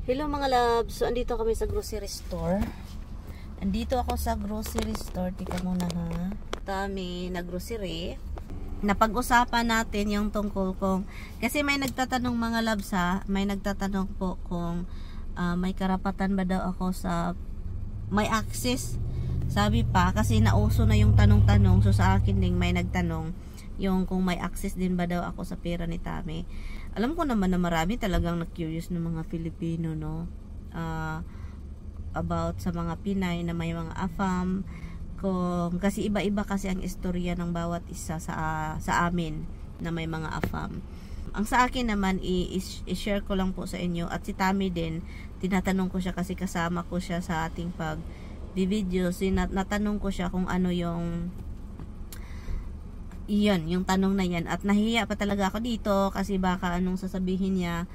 Hello mga loves. So andito kami sa grocery store. Andito ako sa grocery store. Tika muna ha. Kami nag-grocery. Napag-usapan natin yung tungkol kung kasi may nagtatanong mga loves ha. May nagtatanong po kung may karapatan ba daw ako sa may access. Sabi pa kasi nauso na yung tanong-tanong. So sa akin din may nagtanong yung kung may access din ba daw ako sa pera ni Tami. Alam ko naman na marami talagang na-curious ng mga Filipino, no? About sa mga Pinay na may mga AFAM. Kasi iba-iba kasi ang istorya ng bawat isa sa amin na may mga AFAM. Ang sa akin naman, i-share ko lang po sa inyo. At si Tami din, tinatanong ko siya kasi kasama ko siya sa ating pag-video. Natanong ko siya kung ano yung iyon, yung tanong na yan. At nahiya pa talaga ako dito kasi baka anong sasabihin niya,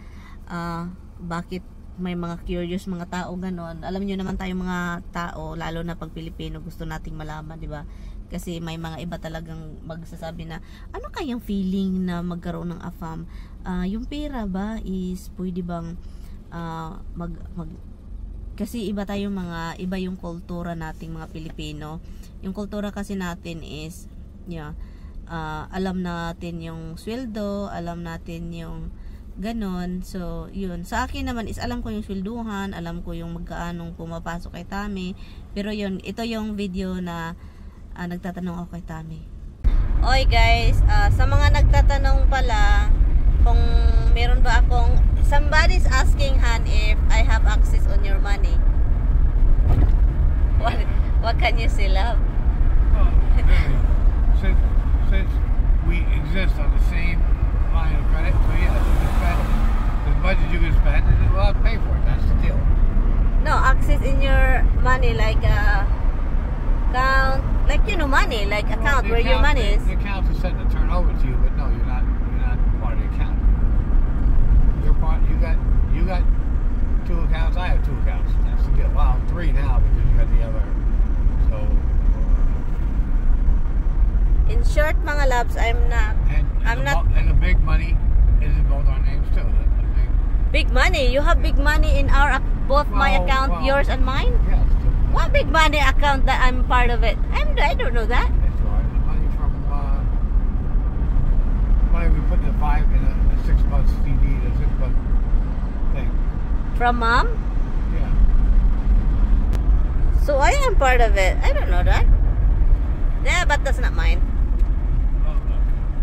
bakit may mga curious mga tao ganon. Alam niyo naman tayo mga tao, lalo na pag Pilipino, gusto nating malaman, di ba? Kasi may mga iba talagang magsasabi na, ano kayang feeling na magkaroon ng AFAM? Yung pera ba is pwede bang kasi iba tayong iba yung kultura nating mga Pilipino. Yung kultura kasi natin is, alam natin yung sweldo, alam natin yung ganon. So, yun. Sa akin naman is alam ko yung swelduhan, alam ko yung magkaanong pumapasok kay Tami. Pero yun, ito yung video na nagtatanong ako kay Tami. Oy guys, sa mga nagtatanong pala kung meron ba akong, somebody's asking Han if I have access on your money. What can you say, love? Since we exist on the same line of credit, so yes, you can spend as much as you can spend, and then we'll have to pay for it. That's the deal. No, access in your money, like account, like money, like account where your money is. The account is set to turn over to you, but no, you're not part of the account. You're part. You got two accounts. I have two accounts. That's the deal. Well, three now because you got the other. So. In short, mga loves, I'm not. And the big money is in both our names too. Big money? You have big money in both my account, yours and mine? Yes. What big money account that I'm part of it? I don't know that. That's right. The money from money we put in a 6 month CD, the 6 month thing. From mom? Yeah. So I am part of it. I don't know that. Yeah, but that's not mine.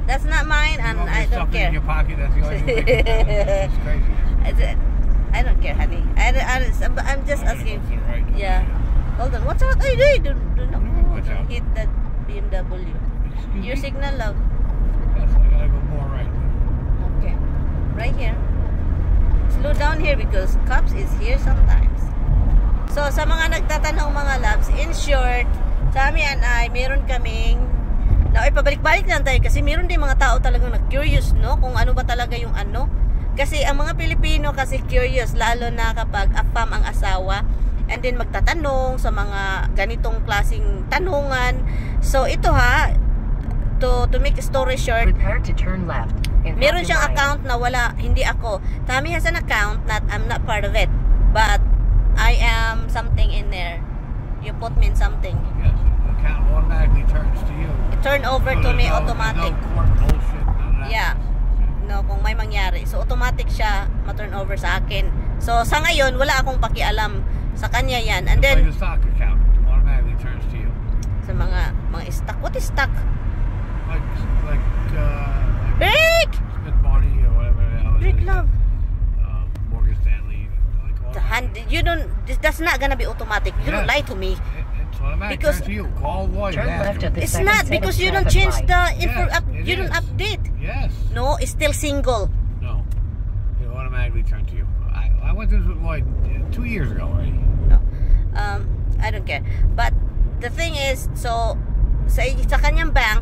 That's not mine, and I don't care. In your pocket, that's the only thing. It's crazy. I don't care, honey. I'm just asking. Right yeah. Hold on. What's out? Hey, do not hit that BMW. Your signal, love. Yes, I gotta go more right. Okay. Right here. Slow down here because cops is here sometimes. So, sa mga nagtatanong mga loves, in short, Tami and I, meron kaming pabalik-balik lang tayo kasi meron din mga tao talagang na-curious, no? Kung ano ba talaga yung ano. Kasi ang mga Pilipino kasi curious, lalo na kapag AFAM ang asawa. And then magtatanong sa mga ganitong klaseng tanungan. So ito ha, to make a story short, prepare to turn left. Meron siyang account na hindi ako. Tami has an account that I'm not part of it. But I am something in there. You put me in something. Yes, the account automatically turns to you. It turn over to me automatic. No court bullshit, none of that. Yeah. No, kung may mangyari. So automatic siya ma-turn over sa akin. So sa ngayon wala akong pakialam sa kanya yan. And then like a stock account automatically turns to you. Sa mga stock. What is stock? Like Break! Smith Barney or whatever the hell. Break, love. Morgan Stanley. That's not gonna be automatic. You don't lie to me. It's automatic. Because turn to you. Call lawyer. Turn left at the it's not because you don't change the you don't update. Yes. No, it's still single. No. It automatically turn to you. I went through this with Lloyd 2 years ago already. No. I don't care. But the thing is, so sa kanyang bank,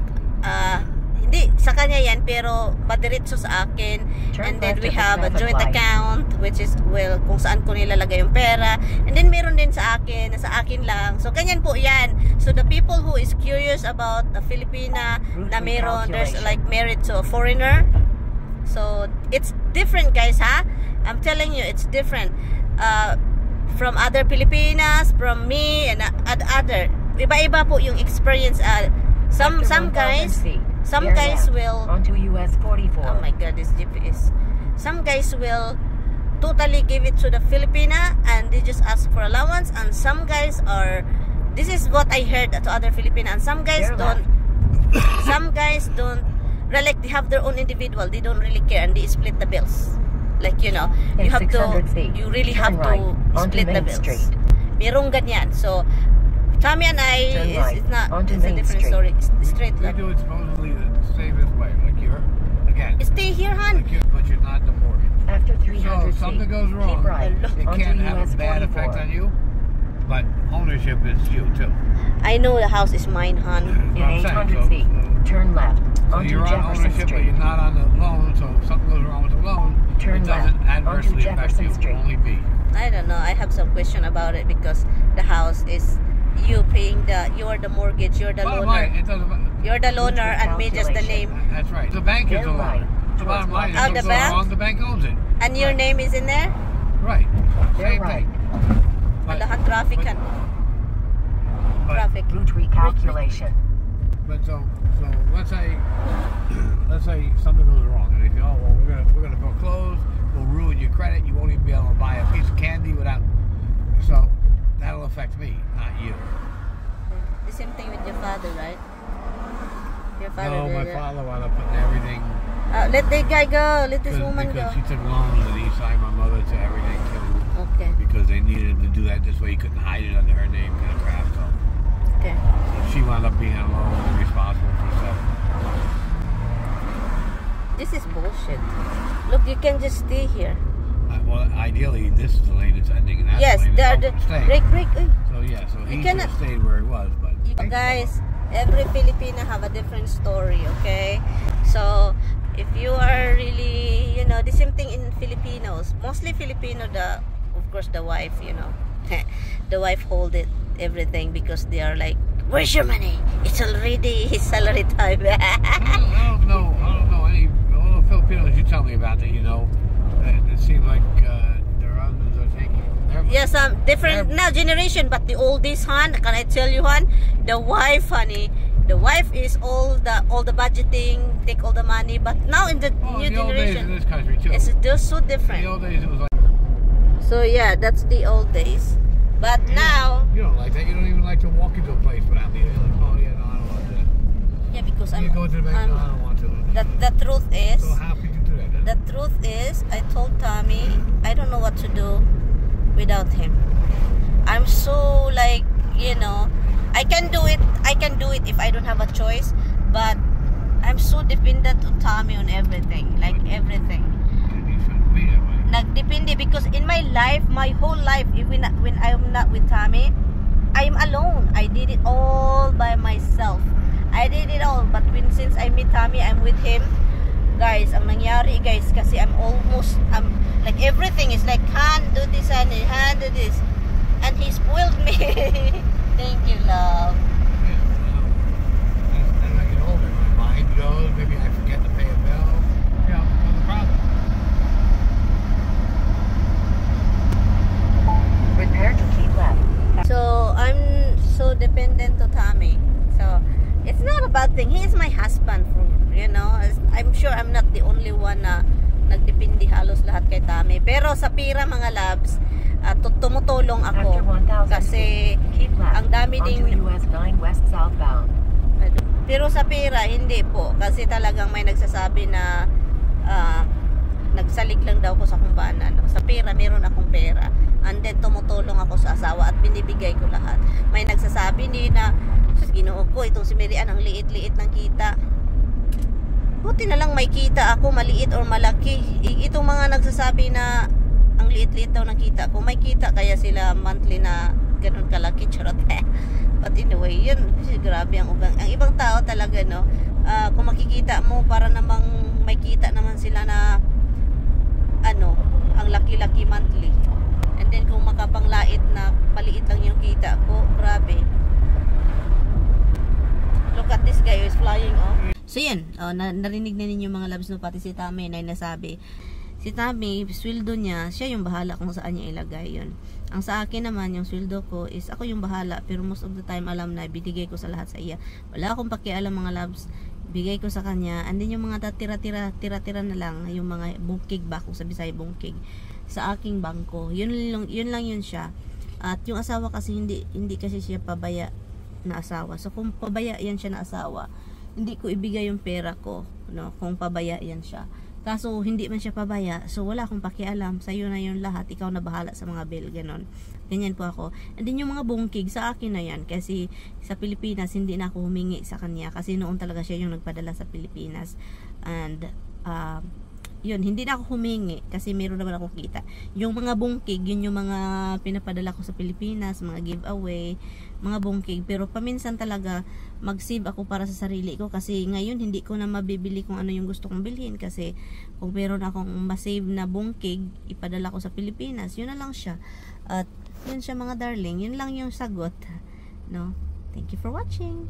hindi sa kanya yan pero madiretso sa akin. And then we have a joint account which is kung saan ko nilalagay yung pera. And then meron din sa akin, sa akin lang. So ganyan po yan. So the people who is curious about the Filipina na meron, there's like married to a foreigner. So it's different guys, ha? I'm telling you, it's different. from other Filipinas, from me, and other. Iba-iba po yung experience. Some guys will onto US 44. Oh my god, this GPS. Some guys will totally give it to the Filipina and they just ask for allowance, and some guys are, this is what I heard to other Filipina, and some guys don't like, they have their own individual, they don't really care, and they split the bills. Like, you know, you really have to split the bills. Merong ganyan. So Tommy and I, it's a different story. It's straight We line. do it supposedly the safest way. Like you're, again, Stay here, hon. but you're not the mortgage. After So 300 if something feet, goes wrong, keep right it onto can't have US a bad effect 44. on you, but ownership is you too. I know the house is mine, hon. In That's what I'm 800 feet, saying. turn left So onto you're on Jefferson ownership, but Street. you're not on the loan. So if something goes wrong with the loan, Turn it doesn't left adversely onto affect you. Jefferson Street. Only me. I don't know. I have some question about it because the house is you paying you're the mortgage, you're the Bottom loaner. line, it doesn't. You're the loaner and me just the Calculation. name. That's right. The bank is the You're right. loaner. The bottom line is Oh, if the it goes bank? wrong, the bank owns it. And your name is in there? Right. You're Same right. thing. And the traffic but- and but- traffic. Route recalculation. But so let's say something goes wrong, and they say, oh well, we're gonna foreclose, we'll ruin your credit, you won't even be able to buy a piece of candy without. So that'll affect me, not you. The same thing with your father, right? Your father No, my did it. father wound up putting everything Let the guy go. Let this woman because go. she took loans and he signed my mother to everything too, Okay. because they needed to do that this way. He couldn't hide it under her name, kind of crap. So Okay. she wound up being alone and responsible for stuff. This is bullshit. Look, you can just stay here. Well, ideally, this is the lane that's ending, and that's Yes, the lane the that's staying. break. Uy. So yeah, so he should cannot- have stayed where he was, but Guys, every Filipino have a different story, okay? So, if you are really, you know, the same thing in Filipinos. Mostly Filipino, of course, the wife, you know. The wife hold it, everything, because they are like, where's your money? It's already his salary time. I don't know any all the Filipinos you tell me about that. You know, it seems like their husbands are taking their money. Yes, different now generation, but the oldest, hon, can I tell you, hon, the wife, honey, the wife is all the budgeting, take all the money. But now in the new the old days in generation, this country too. it's just so In different. the old days it was like So yeah, that's the old days. But now, you don't like that. You don't even like to walk into a place without me. You're like, oh yeah, no, I don't want to. yeah, because You go to the bank, no, I don't want to. the truth is, So how could you do that? Then? the truth is, I told Tommy, I don't know what to do without him. I'm so like, you know, I can do it if I don't have a choice, but I'm so dependent on Tommy on everything, like everything. You shouldn't be that way. Nagdepende because in my life, my whole life, even when I'm not with Tommy, I'm alone. I did it all by myself. I did it all, but since I meet Tommy, I'm with him. Guys, ang nangyari guys, kasi I'm like everything is like, hand do this, hand do this, and he spoiled me. Thank you, love. Yeah, as I get older, my mind goes. Maybe I forget to pay a bill. You know, no problem. Prepare to keep left. So I'm so dependent to Tommy. So it's not a bad thing. He is my husband, you know. I'm sure I'm not the only one na nagdepende halos lahat kay Tommy. Pero sa pira mga labs, tumutulong ako After 1,000 kasi keep left ang dami onto ding US 9 west southbound. pero sa pera hindi po kasi talagang may nagsasabi na nagsalig lang daw ko sa kumpana, no? Sa pera meron akong pera, and then tumutulong ako sa asawa at binibigay ko lahat. May nagsasabi din na sa Ginoo ko, itong si Marian ang liit-liit ng kita. Buti na lang may kita ako, maliit or malaki. Itong mga nagsasabi na ang liit-liit daw ng kita ko, may kita kaya sila monthly na ganun kalaki, charot. But anyway, yun, grabe ang ibang tao talaga, no? Kung makikita mo, para namang may kita naman sila na ano, ang laki-laki monthly. And then kung makapanglait na maliit lang yung kita ko, grabe. Look at this guy who is flying off. So yan, narinig na ninyo mga labs, no, pati si Tommy na nasabi. Si Tami, sweldo niya, siya yung bahala kung saan niya ilagay yun. Ang sa akin naman, yung sweldo ko is ako yung bahala, pero most of the time alam na binigay ko sa lahat sa iya. Wala akong pakialam mga loves, bigay ko sa kanya. And then yung mga tira-tira na lang, yung mga bungkig ba, kung sa Bisaya bungkig, sa aking bangko. Yun lang yun siya. At yung asawa kasi hindi kasi siya pabaya na asawa. So kung pabaya yan siya na asawa, hindi ko ibigay yung pera ko, no, kung pabaya yan siya. Kaso hindi man siya pabaya, so wala akong pakialam, sa'yo na yun lahat, ikaw na bahala sa mga bill, ganon. Ganyan po ako. And then yung mga bungkig, sa akin na yan, kasi sa Pilipinas, hindi na ako humingi sa kanya, kasi noon talaga siya yung nagpadala sa Pilipinas. And, yun, hindi na ako humingi, kasi meron naman akong kita. Yung mga bungkig, yun yung mga pinapadala ko sa Pilipinas, mga giveaway, mga bungkig. Pero paminsan talaga, mag-save ako para sa sarili ko, kasi ngayon hindi ko na mabibili kung ano yung gusto kong bilhin, kasi kung meron akong masave na bungkig, ipadala ko sa Pilipinas, yun na lang siya. At yun siya mga darling, yun lang yung sagot, no? Thank you for watching.